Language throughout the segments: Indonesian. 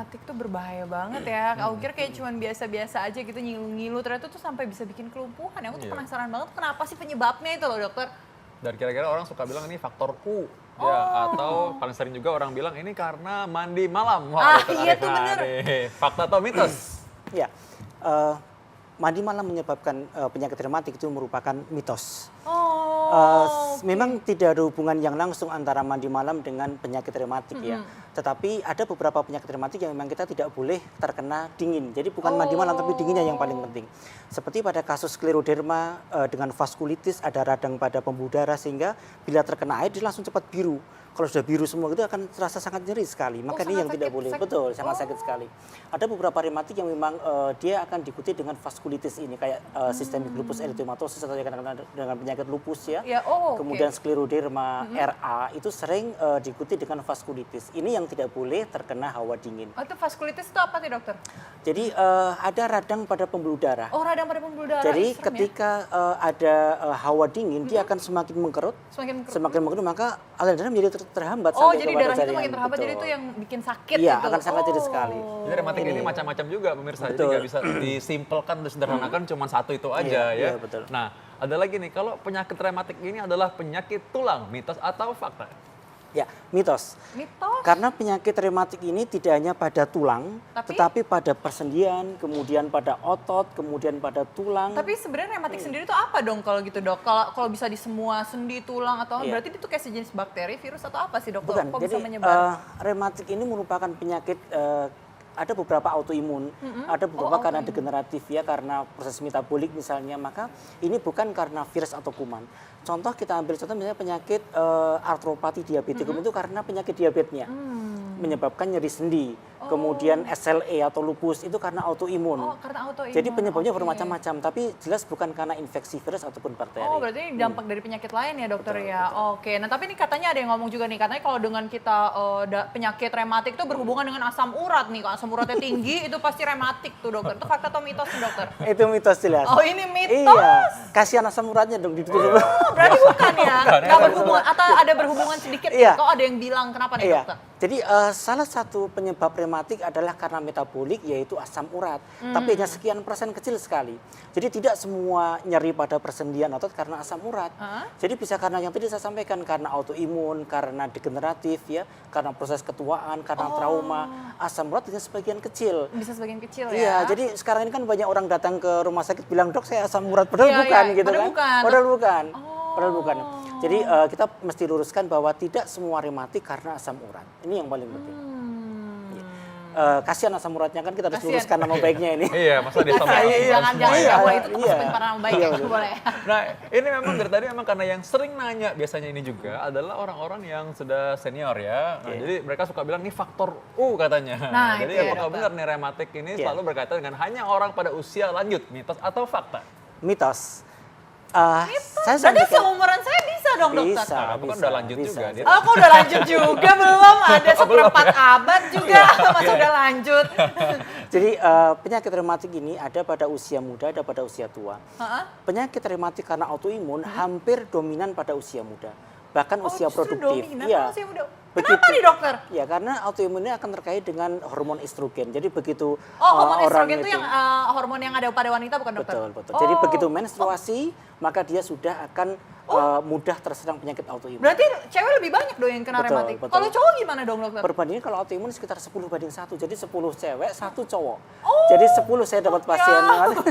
rematik tuh berbahaya banget ya. Aku kira kayak cuman biasa-biasa aja gitu ngilu-ngilu, ternyata tuh sampai bisa bikin kelumpuhan. Aku tuh penasaran banget kenapa sih penyebabnya itu loh dokter. Dan kira-kira orang suka bilang ini faktor U. Ya, atau paling sering juga orang bilang ini karena mandi malam. Wah, Iya tuh bener. Fakta atau mitos? Ya, mandi malam menyebabkan penyakit rematik itu merupakan mitos. Memang tidak ada hubungan yang langsung antara mandi malam dengan penyakit rematik ya. Tetapi ada beberapa penyakit rematik yang memang kita tidak boleh terkena dingin. Jadi bukan mandi malam tapi dinginnya yang paling penting. Seperti pada kasus skleroderma dengan vaskulitis ada radang pada pembuluh darah sehingga bila terkena air dia langsung cepat biru. Kalau sudah biru semua itu akan terasa sangat nyeri sekali. Maka ini yang tidak boleh. Betul, sangat sakit sekali. Ada beberapa rematik yang memang dia akan diikuti dengan vaskulitis ini kayak sistemik lupus eritematosus atau yang dengan penyakit lupus ya. Kemudian skleroderma, RA itu sering diikuti dengan vaskulitis. Ini yang tidak boleh terkena hawa dingin. Oh, itu vaskulitis itu apa sih dokter? Jadi ada radang pada pembuluh darah. Oh, radang pada pembuluh darah. Jadi ketika ada hawa dingin dia akan semakin mengkerut. Semakin mengkerut maka aliran darah menjadi terhambat sampai jadi darah itu makin terhambat, jadi itu yang bikin sakit iya, gitu. akan sangat jadi sekali. Jadi rematik ini macam-macam juga pemirsa, jadi nggak bisa disimpelkan, disederhanakan cuma satu itu aja ya. Iya, betul. Nah, ada lagi nih, kalau penyakit rematik ini adalah penyakit tulang, mitos atau fakta? Ya, mitos. Mitos? Karena penyakit rematik ini tidak hanya pada tulang, tetapi pada persendian, kemudian pada otot, kemudian pada tulang. Tapi sebenarnya rematik sendiri itu apa dong kalau gitu dok? Kalau bisa di semua sendi, tulang atau berarti itu kayak sejenis bakteri, virus atau apa sih dok? Bukan, Kok jadi bisa menyebar? rematik ini merupakan penyakit ada beberapa autoimun, ada beberapa karena degeneratif ya, karena proses metabolik misalnya, maka ini bukan karena virus atau kuman. Contoh kita ambil contoh misalnya penyakit artropati diabetikum itu karena penyakit diabetesnya menyebabkan nyeri sendi. Kemudian SLE atau lupus itu karena autoimun. Oh, karena autoimun. Jadi penyebabnya bermacam-macam, tapi jelas bukan karena infeksi virus ataupun bakteri. Oh, berarti dampak dari penyakit lain ya dokter ya. Oke, nah tapi ini katanya ada yang ngomong juga nih, katanya kalau dengan kita penyakit rematik itu berhubungan dengan asam urat nih. Kalau asam uratnya tinggi itu pasti rematik tuh dokter. Itu fakta atau mitos nih dokter? Itu mitos jelas. Oh, ini mitos. Iya, kasihan asam uratnya dong di dulu. Berarti bukan ya? Nggak berhubungan atau ada berhubungan sedikit nih? Kok ada yang bilang kenapa nih dokter? Jadi salah satu penyebab rematik adalah karena metabolik yaitu asam urat. Tapi hanya sekian persen kecil sekali. Jadi tidak semua nyeri pada persendian otot karena asam urat. Jadi bisa karena yang tadi saya sampaikan, karena autoimun, karena degeneratif ya, karena proses ketuaan, karena trauma. Asam urat hanya sebagian kecil. Bisa sebagian kecil ya? Iya, jadi sekarang ini kan banyak orang datang ke rumah sakit bilang, dok saya asam urat, padahal bukan gitu kan. Padahal bukan. Padahal bukan. Jadi kita mesti luruskan bahwa tidak semua rematik karena asam urat. Ini yang paling penting. Kasihan asam uratnya kan, kita harus luruskan nama baiknya ini. Iya, masa dia sama. Jangan boleh itu masukin para nama baik ya, boleh. Nah, ini memang dari tadi memang karena yang sering nanya biasanya ini juga adalah orang-orang yang sudah senior ya. Nah, jadi mereka suka bilang ini faktor U katanya. Nah, jadi apakah benar nih rematik ini selalu berkaitan dengan hanya orang pada usia lanjut, mitos atau fakta? Mitos. Berarti seumuran saya bisa dong dokter? Nah, kamu kan udah lanjut juga. Oh, kok udah lanjut juga? Belum, ada seperempat abad juga, masa udah lanjut. Jadi penyakit rematik ini ada pada usia muda, ada pada usia tua. Penyakit rematik karena autoimun hampir dominan pada usia muda. Bahkan usia produktif. Iya. Kenapa nih dokter? Ya, karena autoimun ini akan terkait dengan hormon estrogen. Jadi begitu hormon orang estrogen itu yang hormon yang ada pada wanita bukan dokter? Betul. Jadi begitu menstruasi, maka dia sudah akan mudah terserang penyakit autoimun. Berarti cewek lebih banyak dong yang kena rematik. Kalau cowok gimana dong dokter? Perbandingan kalau autoimun sekitar 10:1. Jadi 10 cewek, 1 cowok. Jadi 10 saya dapat pasien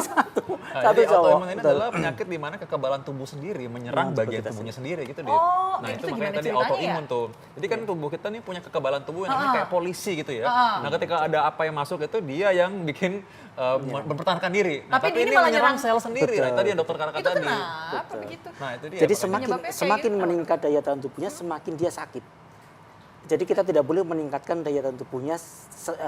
satu jadi cowok. Autoimun ini adalah penyakit di mana kekebalan tubuh sendiri menyerang bagian tubuhnya sendiri gitu deh. Nah, itu makanya tadi autoimun tuh. Jadi kan tubuh kita nih punya kekebalan tubuh yang namanya kayak polisi gitu ya. Nah, ketika ada apa yang masuk itu dia yang bikin mempertahankan diri. Nah, tapi ini menyerang sel sendiri. Nah, tadi yang dokter katakan tadi. Itu kenapa begitu? Nah, itu dia. Jadi semakin meningkat daya tahan tubuhnya, semakin dia sakit. Jadi kita tidak boleh meningkatkan daya tahan tubuhnya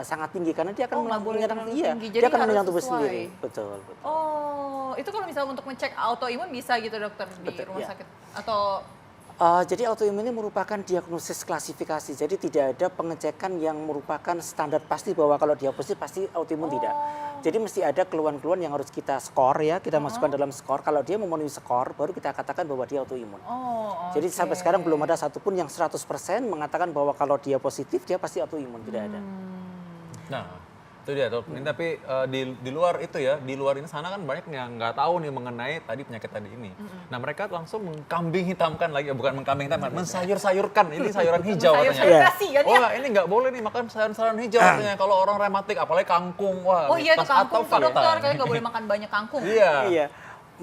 sangat tinggi karena dia akan menyerang dia akan menyerang tubuh sendiri. Betul. Oh, itu kalau misalnya untuk ngecek autoimun bisa gitu dokter di rumah sakit atau jadi autoimun ini merupakan diagnosis klasifikasi. Jadi tidak ada pengecekan yang merupakan standar pasti bahwa kalau dia positif pasti autoimun tidak. Jadi mesti ada keluhan-keluhan yang harus kita skor ya, kita masukkan dalam skor. Kalau dia memenuhi skor, baru kita katakan bahwa dia autoimun. Jadi sampai sekarang belum ada satupun yang 100% mengatakan bahwa kalau dia positif, dia pasti autoimun. Tidak ada. Nah, itu dia tuh. Ini tapi di luar itu ya, di luar ini sana kan banyak yang nggak tahu nih mengenai tadi penyakit tadi ini. Nah, mereka langsung mengkambing hitamkan lagi, bukan mengkambing hitamkan, mensayur-sayurkan. Ini sayuran hijau katanya. Fermentasi kan ya? Wah, ini nggak boleh nih makan sayuran-sayuran hijau katanya. Kalau orang rematik, apalagi kangkung. Wah, Oh iya, itu mitos atau kangkung tuh dokter, fakta? kayaknya nggak boleh makan banyak kangkung. Iya. Iya,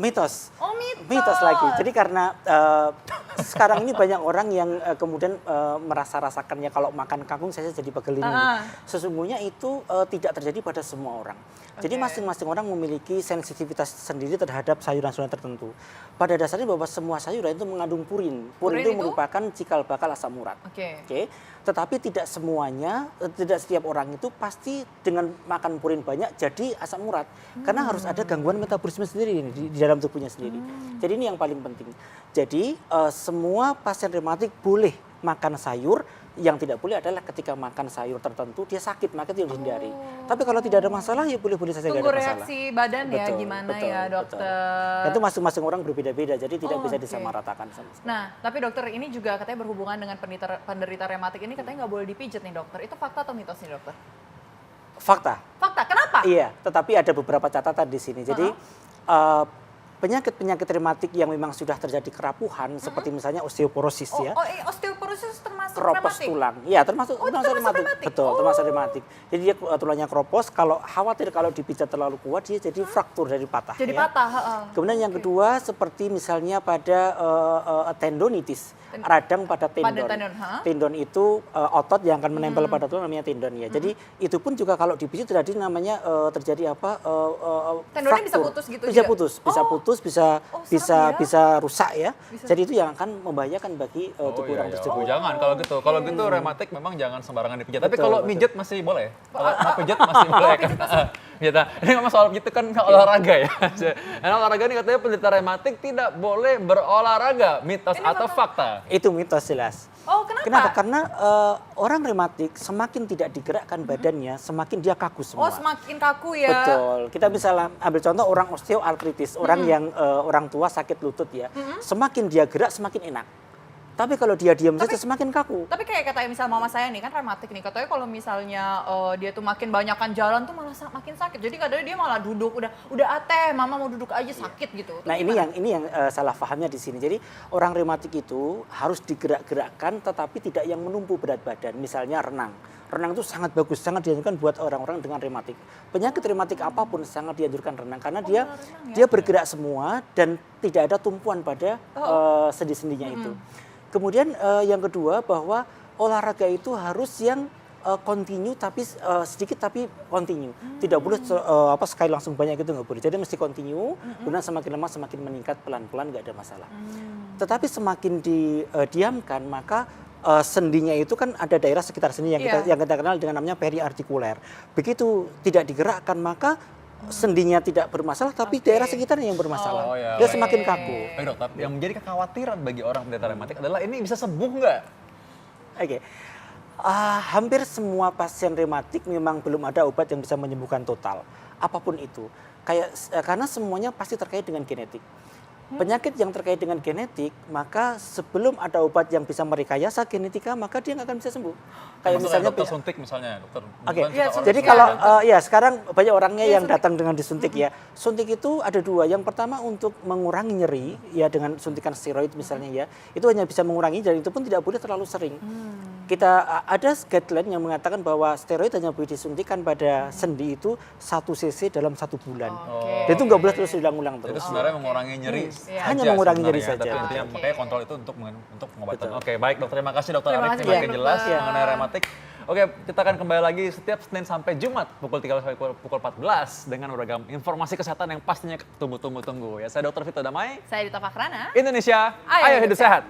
mitos. Oh mitos. Mitos lagi. Jadi karena sekarang ini banyak orang yang kemudian merasa rasakannya kalau makan kangkung saya jadi pegel ini. Sesungguhnya itu tidak terjadi pada semua orang. Jadi masing-masing orang memiliki sensitivitas sendiri terhadap sayuran-sayuran tertentu. Pada dasarnya bahwa semua sayuran itu mengandung purin. Purin itu merupakan cikal bakal asam urat. Oke. Tetapi tidak semuanya, tidak setiap orang itu pasti dengan makan purin banyak jadi asam urat. Karena harus ada gangguan metabolisme sendiri di dalam tubuhnya sendiri. Jadi ini yang paling penting. Jadi semua pasien rematik boleh makan sayur. Yang tidak boleh adalah ketika makan sayur tertentu dia sakit, maka itu dihindari. Tapi kalau tidak ada masalah ya boleh-boleh saja, tidak ada masalah. Tunggu reaksi badan ya gimana ya dokter. Itu masing-masing orang berbeda-beda, jadi tidak bisa disamaratakan sama sekali. Nah, tapi dokter ini juga katanya berhubungan dengan penderita rematik ini katanya nggak boleh dipijat nih dokter. Itu fakta atau mitos nih dokter? Fakta. Fakta, kenapa? Iya, tetapi ada beberapa catatan di sini. Jadi penyakit-penyakit rematik yang memang sudah terjadi kerapuhan seperti misalnya osteoporosis ya. Osteoporosis termasuk keropos rematik? tulang. Iya, termasuk rematik. Betul, termasuk rematik. Jadi dia tulangnya keropos, kalau khawatir kalau dipijat terlalu kuat dia jadi fraktur, dari patah. Jadi ya. patah. Kemudian yang kedua seperti misalnya pada tendonitis, radang pada tendon. Tendon itu otot yang akan menempel pada tulang namanya tendon ya. Jadi itu pun juga kalau dipijat terjadi namanya terjadi apa? Tendonnya bisa fraktur. putus gitu Bisa juga? putus, bisa putus, bisa rusak ya. Jadi itu yang akan membahayakan bagi tubuh orang tersebut. Jangan kalau gitu. Kalau gitu rematik memang jangan sembarangan dipijat. Tapi kalau mijet masih boleh. Kalau mau pijat masih boleh kan. Gitu. Ini ngomong soal gitu kan olahraga ya. Karena olahraga ini katanya penderita rematik tidak boleh berolahraga. Mitos atau fakta? Itu mitos jelas. Oh, kenapa? Kenapa? Karena orang rematik semakin tidak digerakkan badannya, semakin dia kaku semua. Oh, semakin kaku ya. Betul. Kita bisa ambil contoh orang osteoartritis, orang yang orang tua sakit lutut ya. Semakin dia gerak semakin enak. Tapi kalau dia diam saja semakin kaku. Tapi kayak katanya misal mama saya nih kan rematik nih, katanya kalau misalnya dia tuh makin banyakan jalan tuh malah makin sakit. Jadi kadang dia malah duduk udah ateh, mama mau duduk aja sakit gitu. Nah, ini yang salah pahamnya di sini. Jadi orang rematik itu harus digerak-gerakkan tetapi tidak yang menumpu berat badan. Misalnya renang. Renang itu sangat bagus, sangat dianjurkan buat orang-orang dengan rematik. Penyakit rematik apapun sangat dianjurkan renang karena dia bergerak semua dan tidak ada tumpuan pada sendi-sendinya itu. Kemudian yang kedua bahwa olahraga itu harus yang continue tapi sedikit tapi continue. Tidak boleh sekali langsung banyak itu nggak boleh. Jadi mesti continue, kemudian semakin lama semakin meningkat pelan-pelan nggak ada masalah. Tetapi semakin didiamkan maka sendinya itu kan ada daerah sekitar sendi yang kita kenal dengan namanya periartikuler. Begitu tidak digerakkan maka sendinya tidak bermasalah, tapi daerah sekitarnya yang bermasalah. Dia semakin kaku. Baik dok, tapi yang menjadi kekhawatiran bagi orang penderita rematik adalah ini bisa sembuh nggak? Oke. Hampir semua pasien rematik memang belum ada obat yang bisa menyembuhkan total. Apapun itu. Karena semuanya pasti terkait dengan genetik. Penyakit yang terkait dengan genetik, maka sebelum ada obat yang bisa merekayasa genetika, maka dia nggak akan bisa sembuh. Kayak misalnya dokter suntik misalnya, dokter. Oke. Jadi kalau sekarang banyak orangnya yang datang dengan disuntik ya. Suntik itu ada dua. Yang pertama untuk mengurangi nyeri ya dengan suntikan steroid misalnya ya. Itu hanya bisa mengurangi dan itu pun tidak boleh terlalu sering. Kita ada guideline yang mengatakan bahwa steroid hanya boleh disuntikan pada sendi itu 1 cc dalam 1 bulan. Dan itu nggak boleh terus diulang-ulang terus. Itu sebenarnya mengurangi nyeri. Hanya mengurangi nyeri saja. Tapi intinya makanya kontrol itu untuk pengobatan. Oke, baik dokter, terima kasih dokter Arif semakin jelas mengenai rematik. Oke, kita akan kembali lagi setiap Senin sampai Jumat pukul 3 sampai pukul 14 dengan beragam informasi kesehatan yang pastinya tunggu-tunggu. Ya, saya Dr. Vito Damai. Saya Dita Fakrana. Indonesia, ayo hidup sehat.